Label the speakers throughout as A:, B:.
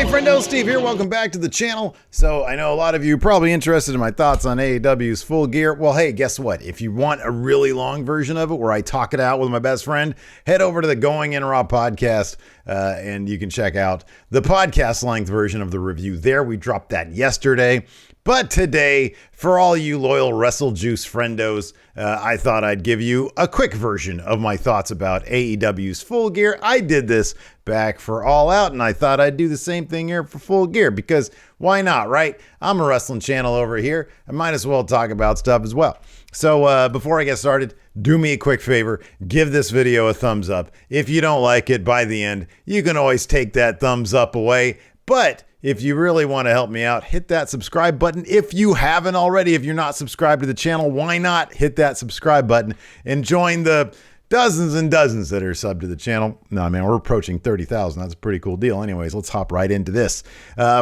A: friendo, Steve here. Welcome back to the channel. So I know a lot of you are probably interested in my thoughts on AEW's Full Gear. Well, hey, guess what? If you want a really long version of it where I talk it out with my best friend, head over to the Going In Raw podcast and you can check out the podcast length version of the review there. We dropped that yesterday. But today, for all you loyal WrestleJuice friendos, I thought I'd give you a quick version of my thoughts about AEW's Full Gear. I did this back for All Out, and I thought I'd do the same thing here for Full Gear, because why not, right? I'm a wrestling channel over here. I might as well talk about stuff as well. So before I get started, do me a quick favor. Give this video a thumbs up. If you don't like it by the end, you can always take that thumbs up away. But if you really want to help me out, hit that subscribe button. If you haven't already, if you're not subscribed to the channel, why not hit that subscribe button and join the dozens and dozens that are subbed to the channel. No, man, we're approaching 30,000. That's a pretty cool deal. Anyways, let's hop right into this.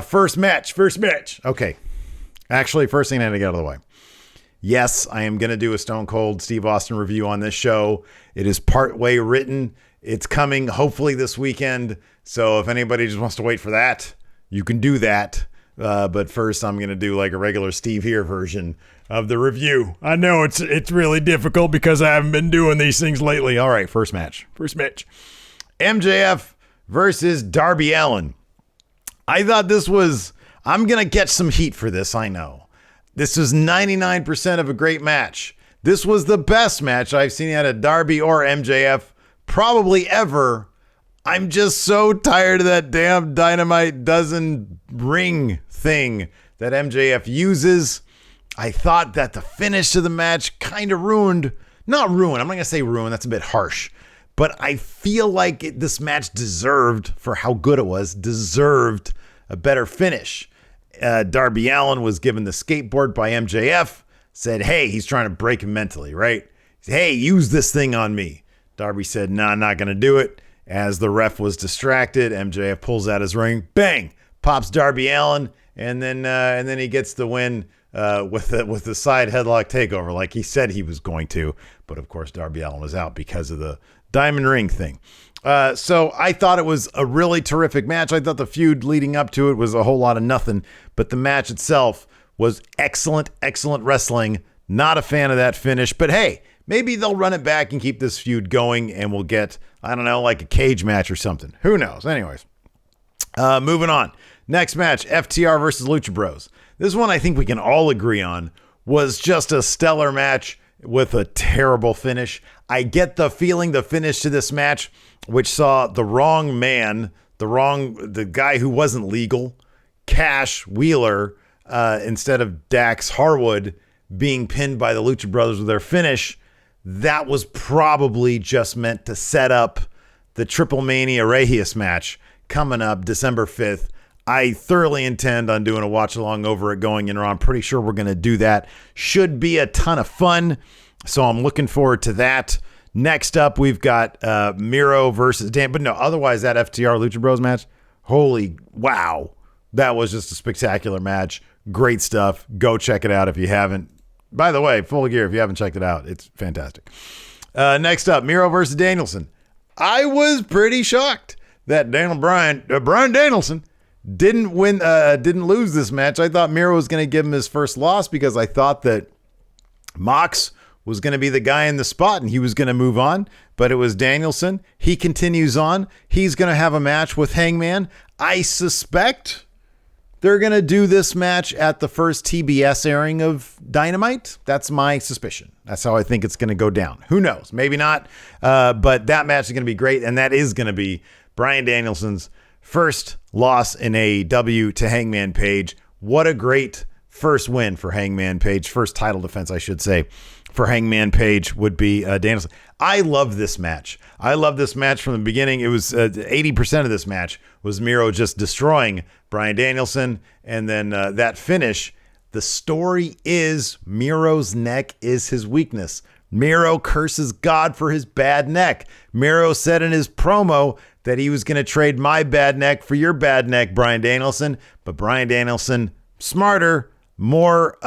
A: First match. Okay. Actually, first thing I had to get out of the way. Yes, I am going to do a Stone Cold Steve Austin review on this show. It is partway written. It's coming hopefully this weekend. So if anybody just wants to wait for that, you can do that. But first, I'm going to do like a regular Steve here version of the review. I know it's really difficult because I haven't been doing these things lately. All right, first match. MJF versus Darby Allin. I thought this was, I'm going to get some heat for this, I know. This was 99% of a great match. This was the best match I've seen out of Darby or MJF probably ever. I'm just so tired of that damn Dynamite dozen ring thing that MJF uses. I thought that the finish of the match kind of not ruined. I'm not going to say ruined. That's a bit harsh. But I feel like this match deserved, for how good it was, deserved a better finish. Darby Allin was given the skateboard by MJF, said, hey, he's trying to break him mentally, right? Hey, use this thing on me. Darby said, nah, I'm not going to do it. As the ref was distracted, MJF pulls out his ring, bang, pops Darby Allin, and then he gets the win with the side headlock takeover, like he said he was going to. But of course, Darby Allin was out because of the diamond ring thing. So I thought it was a really terrific match. I thought the feud leading up to it was a whole lot of nothing, but the match itself was excellent wrestling. Not a fan of that finish, but hey, maybe they'll run it back and keep this feud going and we'll get, I don't know, like a cage match or something. Who knows? Anyways, moving on. Next match, FTR versus Lucha Bros. This one I think we can all agree on was just a stellar match with a terrible finish. I get the feeling the finish to this match, which saw the wrong man, the guy who wasn't legal, Cash Wheeler, instead of Dax Harwood, being pinned by the Lucha Brothers with their finish. That was probably just meant to set up the Triple Mania Regius match coming up December 5th. I thoroughly intend on doing a watch along over at Going In Raw. I'm pretty sure we're going to do that. Should be a ton of fun. So I'm looking forward to that. Next up, we've got Miro versus Dan. But no, otherwise that FTR Lucha Bros match, holy wow. That was just a spectacular match. Great stuff. Go check it out if you haven't. By the way, Full Gear, if you haven't checked it out, it's fantastic. Next up, Miro versus Danielson. I was pretty shocked that Brian Danielson didn't lose this match. I thought Miro was going to give him his first loss because I thought that Mox was going to be the guy in the spot and he was going to move on, but it was Danielson. He continues on. He's going to have a match with Hangman. I suspect they're going to do this match at the first TBS airing of Dynamite. That's my suspicion. That's how I think it's going to go down. Who knows? Maybe not. But that match is going to be great. And that is going to be Bryan Danielson's first loss in AEW to Hangman Page. What a great first win for Hangman Page. First title defense, I should say, for Hangman Page would be Danielson. I love this match. I love this match from the beginning. It was 80% of this match was Miro just destroying Bryan Danielson. And then that finish, the story is Miro's neck is his weakness. Miro curses God for his bad neck. Miro said in his promo that he was going to trade my bad neck for your bad neck, Bryan Danielson. But Bryan Danielson, smarter, more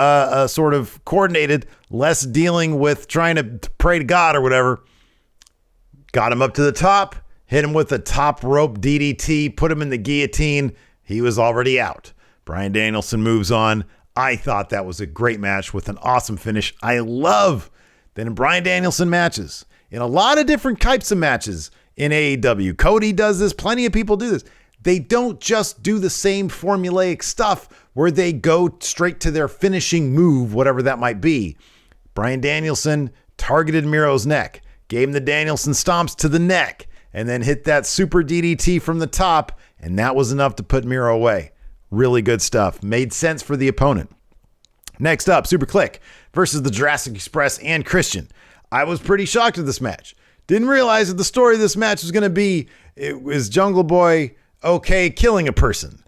A: sort of coordinated, less dealing with trying to pray to God or whatever. Got him up to the top, hit him with a top rope DDT, put him in the guillotine. he was already out. Bryan Danielson moves on. I thought that was a great match with an awesome finish. I love that in Bryan Danielson matches, in a lot of different types of matches in AEW, Cody does this, plenty of people do this. They don't just do the same formulaic stuff where they go straight to their finishing move, whatever that might be. Bryan Danielson targeted Miro's neck, gave him the Danielson stomps to the neck, and then hit that super DDT from the top, and that was enough to put Miro away. Really good stuff. Made sense for the opponent. Next up, SUPERKLIQ versus the Jurassic Express and Christian. I was pretty shocked at this match. Didn't realize that the story of this match was going to be, it was Jungle Boy okay killing a person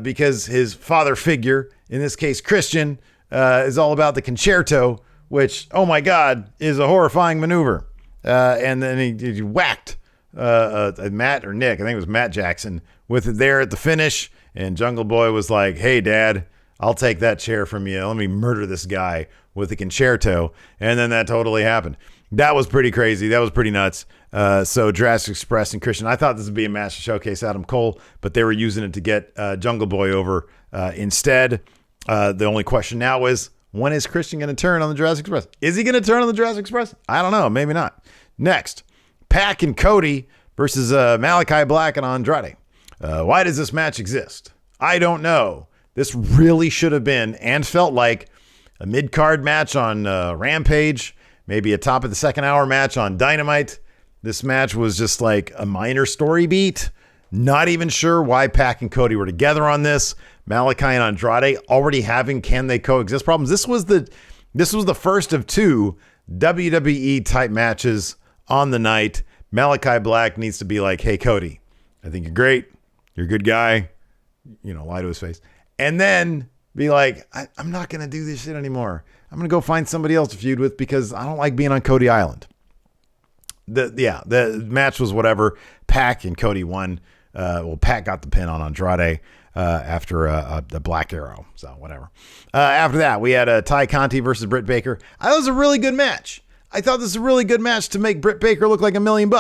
A: because his father figure, in this case Christian, is all about the concerto, which, oh my God, is a horrifying maneuver. And then he whacked Matt or Nick, I think it was Matt Jackson, with it there at the finish. And Jungle Boy was like, hey, Dad, I'll take that chair from you. Let me murder this guy with the concerto. And then that totally happened. That was pretty crazy. That was pretty nuts. So Jurassic Express and Christian, I thought this would be a match to showcase Adam Cole, but they were using it to get Jungle Boy over instead. The only question now is, when is Christian going to turn on the Jurassic Express? Is he going to turn on the Jurassic Express? I don't know. Maybe not. Next, Pac and Cody versus Malachi Black and Andrade. Why does this match exist? I don't know. This really should have been and felt like a mid-card match on Rampage, maybe a top of the second hour match on Dynamite. This match was just like a minor story beat. Not even sure why Pac and Cody were together on this. Malachi and Andrade already having can they coexist problems. This was the first of two WWE type matches on the night. Malachi Black needs to be like, hey, Cody, I think you're great. You're a good guy. Lie to his face. And then be like, I'm not going to do this shit anymore. I'm going to go find somebody else to feud with because I don't like being on Cody Island. The match was whatever. Pac and Cody won. Pac got the pin on Andrade after the Black Arrow. So whatever. After that, we had Ty Conti versus Britt Baker. I thought it was a really good match. I thought this was a really good match to make Britt Baker look like $1 million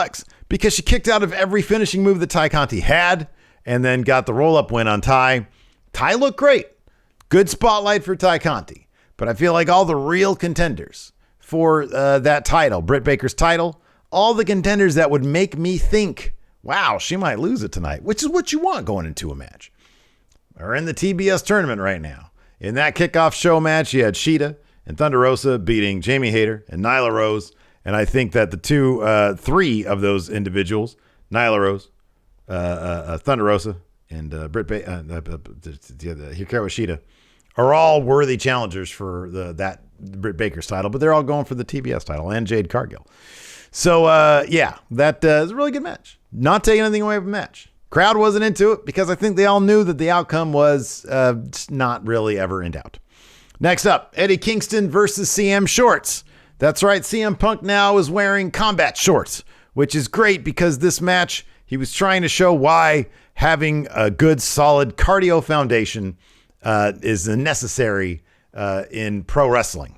A: because she kicked out of every finishing move that Ty Conti had and then got the roll-up win on Ty. Ty looked great. Good spotlight for Ty Conti. But I feel like all the real contenders for that title, Britt Baker's title, all the contenders that would make me think, wow, she might lose it tonight, which is what you want going into a match, are in the TBS tournament right now. In that kickoff show match, you had Sheeta and Thunder Rosa beating Jamie Hayter and Nyla Rose. And I think that the three of those individuals, Nyla Rose, Thunder Rosa, and Hikaru Shida, are all worthy challengers for that Britt Baker's title, but they're all going for the TBS title and Jade Cargill. So, that is a really good match. Not taking anything away from the match. Crowd wasn't into it because I think they all knew that the outcome was not really ever in doubt. Next up, Eddie Kingston versus CM Shorts. That's right, CM Punk now is wearing combat shorts, which is great because this match, he was trying to show why having a good, solid cardio foundation is necessary in pro wrestling.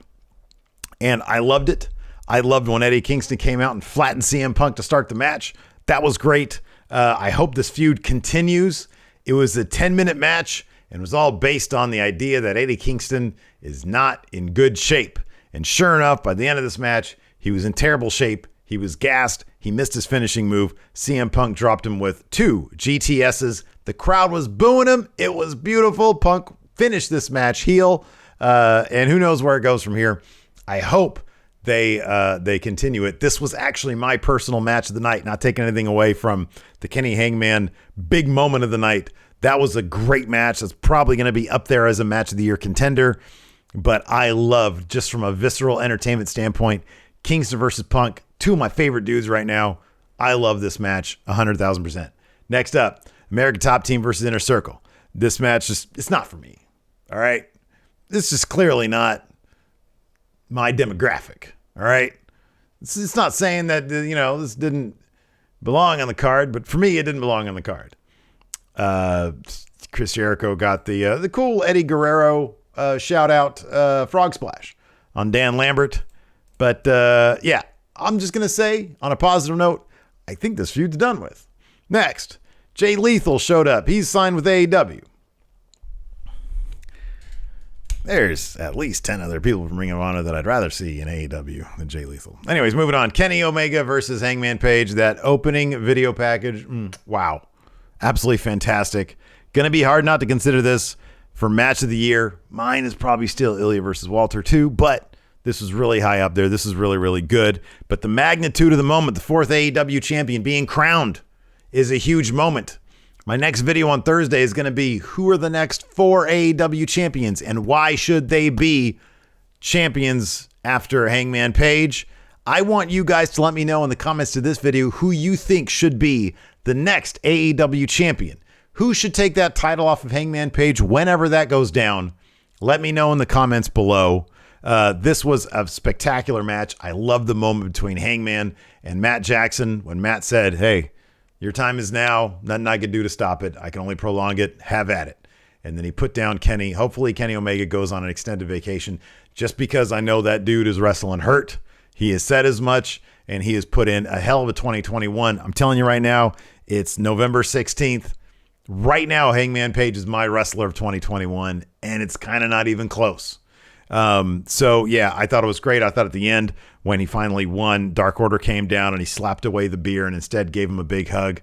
A: And I loved it. I loved when Eddie Kingston came out and flattened CM Punk to start the match. That was great. I hope this feud continues. It was a 10-minute match and was all based on the idea that Eddie Kingston is not in good shape. And sure enough, by the end of this match, he was in terrible shape. He was gassed. He missed his finishing move. CM Punk dropped him with 2 GTSs. The crowd was booing him. It was beautiful. Punk finished this match heel. And who knows where it goes from here. I hope they continue it. This was actually my personal match of the night, not taking anything away from the Kenny Hangman big moment of the night. That was a great match. That's probably going to be up there as a match of the year contender. But I love, just from a visceral entertainment standpoint, Kingston versus Punk, 2 of my favorite dudes right now. I love this match 100,000%. Next up, American Top Team versus Inner Circle. This match it's not for me. All right. This is clearly not my demographic. All right. It's not saying that, this didn't belong on the card, but for me, it didn't belong on the card. Chris Jericho got the cool Eddie Guerrero shout out frog splash on Dan Lambert. But I'm just going to say on a positive note, I think this feud's done with. Next, Jay Lethal showed up. He's signed with AEW. There's at least 10 other people from Ring of Honor that I'd rather see in AEW than Jay Lethal. Anyways, moving on. Kenny Omega versus Hangman Page. That opening video package. Wow. Absolutely fantastic. Gonna be hard not to consider this for match of the year. Mine is probably still Ilya versus Walter too, but this was really high up there. This is really, really good. But the magnitude of the moment, the fourth AEW champion being crowned, is a huge moment. My next video on Thursday is going to be who are the next 4 AEW champions and why should they be champions after Hangman Page. I want you guys to let me know in the comments to this video who you think should be the next AEW champion. Who should take that title off of Hangman Page whenever that goes down? Let me know in the comments below. This was a spectacular match. I love the moment between Hangman and Matt Jackson when Matt said, hey, your time is now. Nothing I can do to stop it. I can only prolong it. Have at it. And then he put down Kenny. Hopefully Kenny Omega goes on an extended vacation just because I know that dude is wrestling hurt. He has said as much, and he has put in a hell of a 2021. I'm telling you right now, it's November 16th. Right now, Hangman Page is my wrestler of 2021, and it's kind of not even close. So yeah, I thought it was great. I thought at the end when he finally won, Dark Order came down and he slapped away the beer and instead gave him a big hug.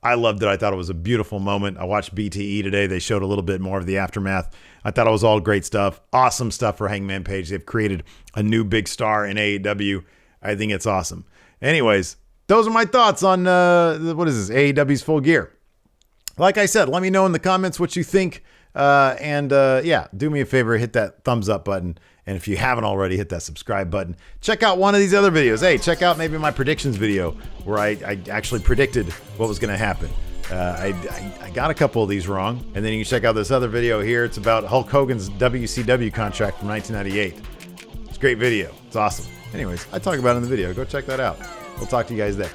A: I loved it. I thought it was a beautiful moment. I watched BTE today. They showed a little bit more of the aftermath. I thought it was all great stuff. Awesome stuff for Hangman Page. They've created a new big star in AEW. I think it's awesome. Anyways, those are my thoughts on, what is this? AEW's Full Gear. Like I said, let me know in the comments what you think. Yeah, do me a favor, hit that thumbs up button. And if you haven't already, hit that subscribe button. Check out one of these other videos. Hey, check out maybe my predictions video where I actually predicted what was going to happen. I got a couple of these wrong. And then you can check out this other video here. It's about Hulk Hogan's WCW contract from 1998. It's a great video. It's awesome. Anyways, I talk about it in the video. Go check that out. We'll talk to you guys there.